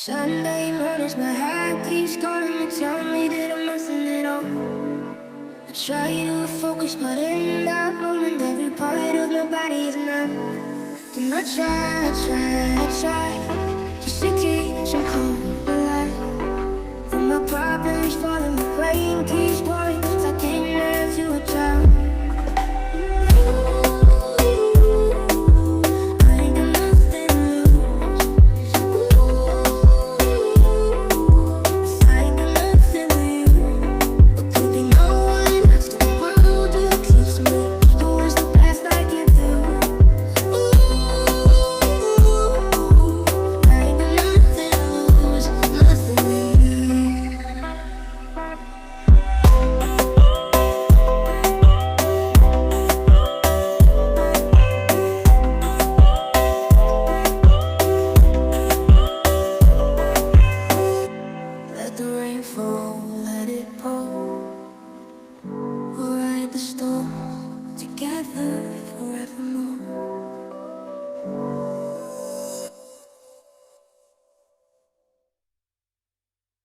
Sunday mornings, my heart keeps calling me, telling me that I'm nothing at all. I try to focus, but in that moment, every part of my body is numb. Then I try just to keep some hope alive. Then my problems falling, my brain keeps pouring, like an nerve to a child. Let it pour. We'll ride the storm together.